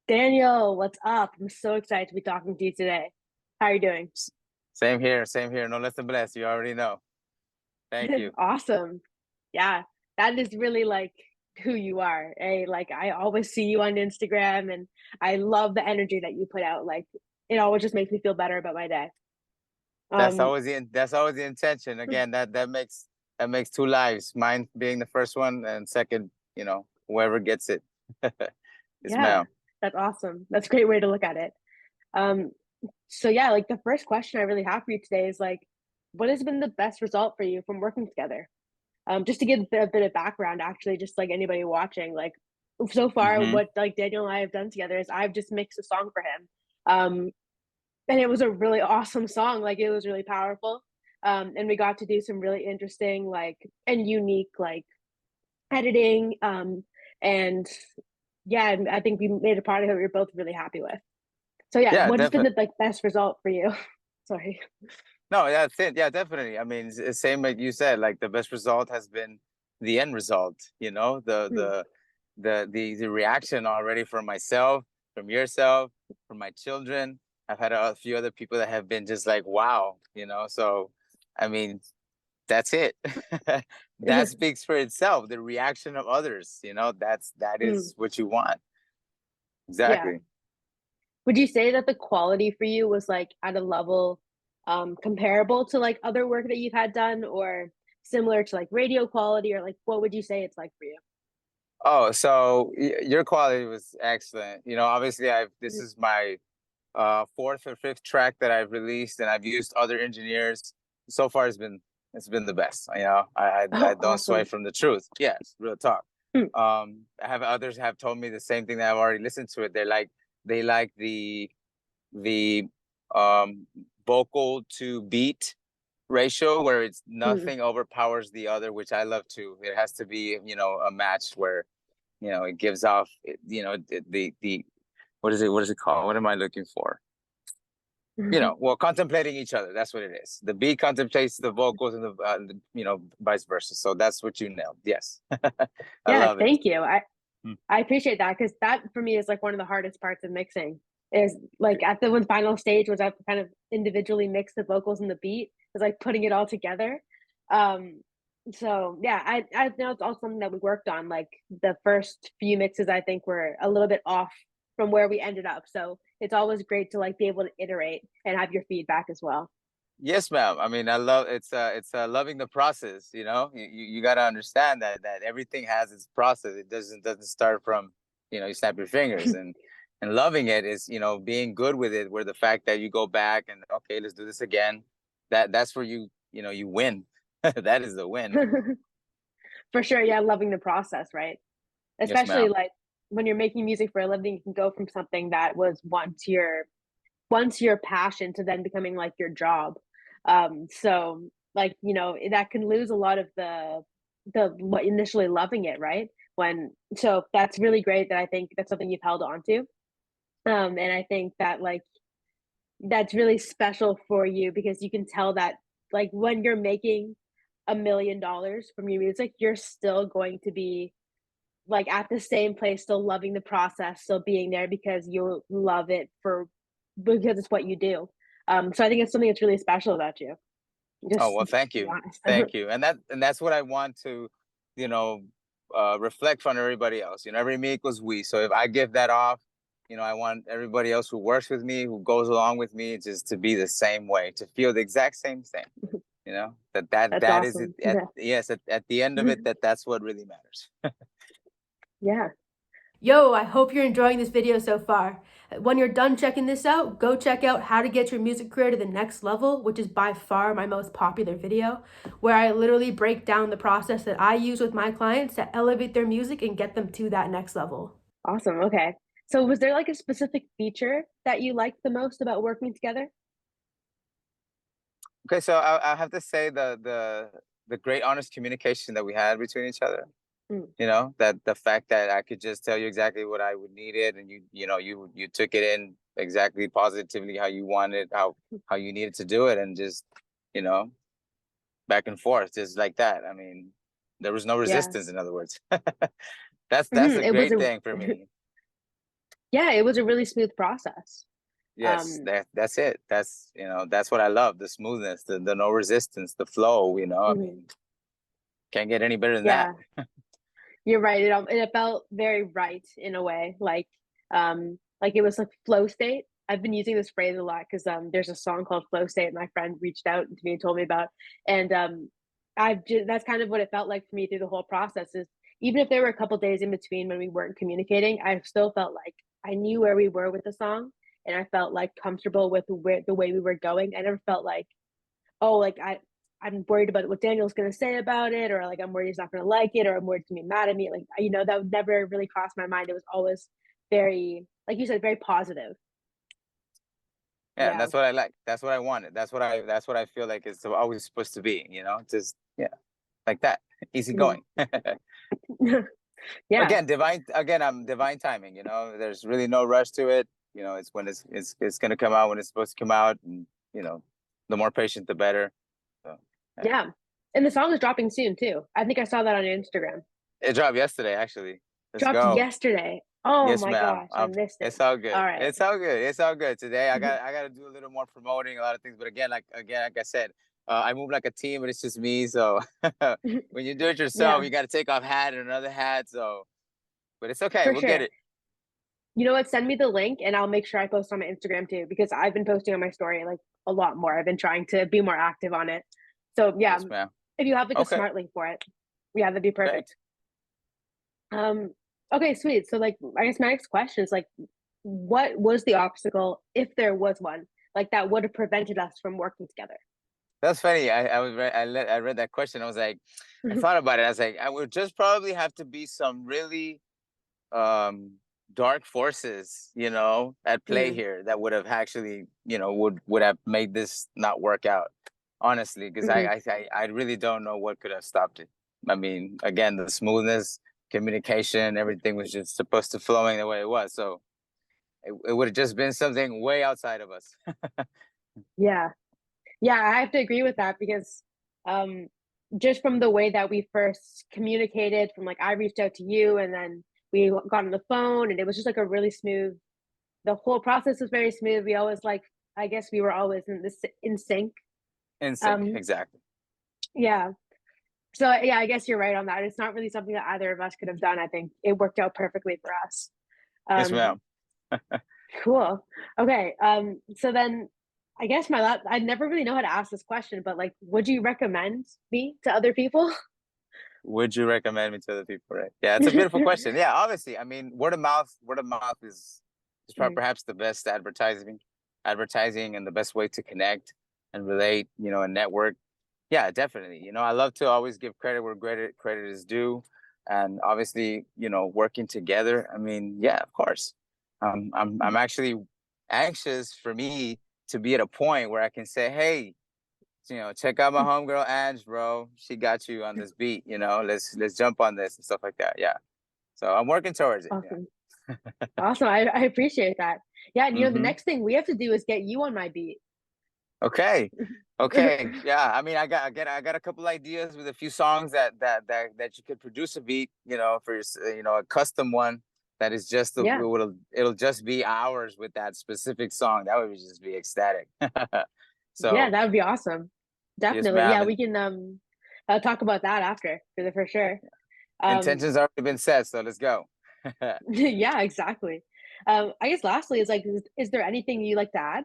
Daniel, what's up? I'm so excited to be talking to you today. How are you doing? S- Same here, same here. No less than blessed. You already know. Thank you. Awesome. Yeah, that is really like who you are. Like I always see you on Instagram and I love the energy that you put out. Like it always just makes me feel better about my day. Um, That's always the intention. Again, that makes two lives. Mine being the first one, and second, whoever gets it is yeah, Mel. that's awesome. That's a great way to look at it. Um, so yeah, like the first question I really have for you today is like, what has been the best result for you from working together? Just to give a bit of background, actually, just like anybody watching, like so far, Hmm. what like Daniel and I have done together is I've just mixed a song for him, um, and it was a really awesome song. Like it was really powerful, and we got to do some really interesting, like and unique, like editing, and yeah, and I think we made a product that we were both really happy with. So yeah, Yeah, what has been definitely. the like best result for you? Sorry. No, that's it. Yeah, definitely. I mean, it's same like you said. Like the best result has been the end result. Mm, The reaction already from myself, from yourself, from my children. I've had a few other people that have been just like, wow. So I mean, that's it. That speaks for itself. The reaction of others. That mm, is what you want. yeah. Exactly. Would you say that the quality for you was like at a level comparable to like other work that you've had done or similar to like radio quality or like what would you say it's like for you? Oh, so your quality was excellent. Obviously, I've this Mhm. is my fourth or fifth track that I've released, and I've used other engineers. So far, it's been the best. I Oh, don't sway awesome. from the truth. Yes, real talk. Mm, I have others have told me the same thing that I've already listened to it. They like the um vocal to beat ratio where it's mm. nothing overpowers the other, which I love too. It has to be a match where it gives off the what is it called? What am I looking for? Well, contemplating each other. That's what it is. The beat contemplates the vocals, and vice versa. So that's what you nailed. Yes, I Yeah, love it. thank you. Mm. I appreciate that because that for me is like one of the hardest parts of mixing is like at the one final stage was I have to kind of individually mix the vocals and the beat is like putting it all together. Um, so yeah, I know it's also something that we worked on. Like the first few mixes, I think were a little bit off from where we ended up. So it's always great to like be able to iterate and have your feedback as well. Yes, ma'am. I mean, I love it's loving the process. You got to understand that everything has its process. It doesn't start from you snap your fingers, and loving it is being good with it. Where the fact that you go back and okay, let's do this again. That's where you win. That is the win. For sure, yeah, loving the process, right? Yes, Especially ma'am. like when you're making music for a living, you can go from something that was once your passion to then becoming like your job. So like, that can lose a lot of the what initially loving it, right? So that's really great that I think that's something you've held on to. And I think that like that's really special for you because you can tell that like when you're making $1 million from your music, you're still going to be like at the same place, still loving the process, still being there because you love it because it's what you do. So I think it's something that's really special about you. Oh, Just well, thank to be you. honest. Thank you. And that's what I want to, you know, reflect on everybody else. Every me equals we. So if I give that off, I want everybody else who works with me, who goes along with me, just to be the same way, to feel the exact same thing. That that That's that is it. awesome. Yeah. At the end of it, that's what really matters. Yeah. Yo, I hope you're enjoying this video so far. When you're done checking this out, go check out how to get your music career to the next level, which is by far my most popular video, where I literally break down the process that I use with my clients to elevate their music and get them to that next level. Awesome. Okay. So was there like a specific feature that you liked the most about working together? Okay, so I have to say the great honest communication that we had between each other. Mm, That the fact that I could just tell you exactly what I would need it, and you took it in exactly positively how you wanted, how you needed to do it, and just you know back and forth just like that. I mean, there was no yeah. resistance, in other words. That's a It was great a thing for me. Yeah, it was a really smooth process. Yes, Um, that's it. That's, that's what I love, the smoothness, the no resistance, the flow, I mhm, mean, can't get any better than that. yeah, you're right. It felt very right in a way, like it was like flow state. I've been using this phrase a lot because there's a song called "Flow State" my friend reached out to me and told me about, and that's kind of what it felt like for me through the whole process. Is even if there were a couple days in between when we weren't communicating, I still felt like I knew where we were with the song, and I felt like comfortable with the way we were going. I never felt like, oh, like I'm worried about what Daniel's gonna say about it, or like I'm worried he's not gonna like it, or I'm worried he's gonna be mad at me. Like, that would never really cross my mind. It was always very, like you said, very positive. Yeah, and Yeah. that's what I like. That's what I wanted. That's what I feel like it's always supposed to be, just yeah, like that. Easy Mhm. going. Yeah. Again, I'm divine timing, there's really no rush to it. It's when it's gonna come out when it's supposed to come out, and the more patient the better. So yeah. Yeah. And the song is dropping soon too. I think I saw that on your Instagram. It dropped yesterday, actually. Let's Dropped go. yesterday. Oh Yes, my ma'am. gosh, I missed it. It's all good. All right. It's all good. It's all good. Today I got to do a little more promoting, a lot of things. But like I said, I move like a team, but it's just me. So when you do it yourself, Yeah, you got to take off hat and another hat. So, but it's okay. for We'll get sure. it. You know what? Send me the link and I'll make sure I post on my Instagram too, because I've been posting on my story like a lot more. I've been trying to be more active on it. So yeah, Yes, ma'am. if you have like a Okay. smart link for it, yeah, that'd be Great. perfect. Um, okay, sweet. So like, I guess my next question is like, what was the obstacle, if there was one, like that would have prevented us from working together? That's funny. I read that question. I was like, I thought about it. I was like, I would just probably have to be some really um dark forces, at play Mhm, here that would have actually, would have made this not work out, honestly, because mhm. I really don't know what could have stopped it. I mean, again, the smoothness, communication, everything was just supposed to flowing the way it was, so it would have just been something way outside of us. Yeah. Yeah, I have to agree with that because um just from the way that we first communicated, from like I reached out to you and then we got on the phone and it was just like a really smooth, the whole process was very smooth. We always like, I guess we were always in sync. In sync, Um exactly. yeah. So yeah, I guess you're right on that. It's not really something that either of us could have done. I think it worked out perfectly for us. Yes, Um ma'am. cool. Okay. So then I guess I never really know how to ask this question, but like, would you recommend me to other people? Would you recommend me to other people? Right? Yeah, it's a beautiful question. Yeah, obviously, I mean, word of mouth is Mhm. perhaps the best advertising, and the best way to connect and relate, and network. Yeah, definitely. I love to always give credit where credit is due, and obviously, working together. I mean, yeah, of course. I'm actually anxious for me to be at a point where I can say, hey, check out my homegirl Ange, bro. She got you on this beat. Let's jump on this and stuff like that. Yeah. So I'm working towards it. Awesome. Awesome. I appreciate that. Yeah, and the Mm-hmm. next thing we have to do is get you on my beat. Okay. Okay. Yeah. I mean, I got a couple ideas with a few songs that you could produce a beat, for a custom one that is just Yeah. it'll just be ours with that specific song. That would just be ecstatic. Yeah, So that would be awesome. yes, Definitely. ma'am. Yeah, we And can talk about that after for sure. Um intentions already been set. So let's go. yeah, exactly. I guess lastly is like, is there anything you like to add?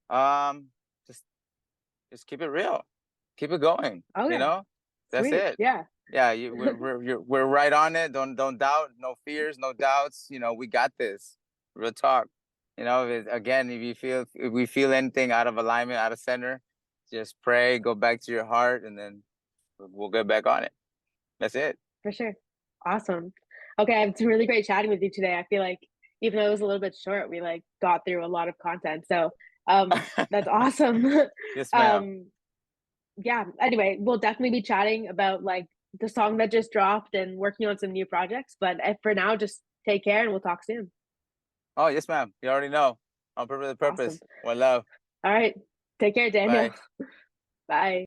um, just just keep it real, keep it going. Okay, That's sweet. it. Yeah. Yeah, we're right on it. Don't doubt, no fears, no doubts. We got this. Real talk. Again, if we feel anything out of alignment, out of center, just pray, go back to your heart, and then we'll get back on it. That's it. For sure. Awesome. Okay, it's really great chatting with you today. I feel like even though it was a little bit short, we like got through a lot of content. So that's awesome. Yes, ma'am. um yeah, anyway, we'll definitely be chatting about like the song that just dropped and working on some new projects. But for now, just take care and we'll talk soon. Oh, yes, ma'am. You already know. On purpose, the Awesome. purpose. One love. All right. Take care, Daniel. Bye. Bye.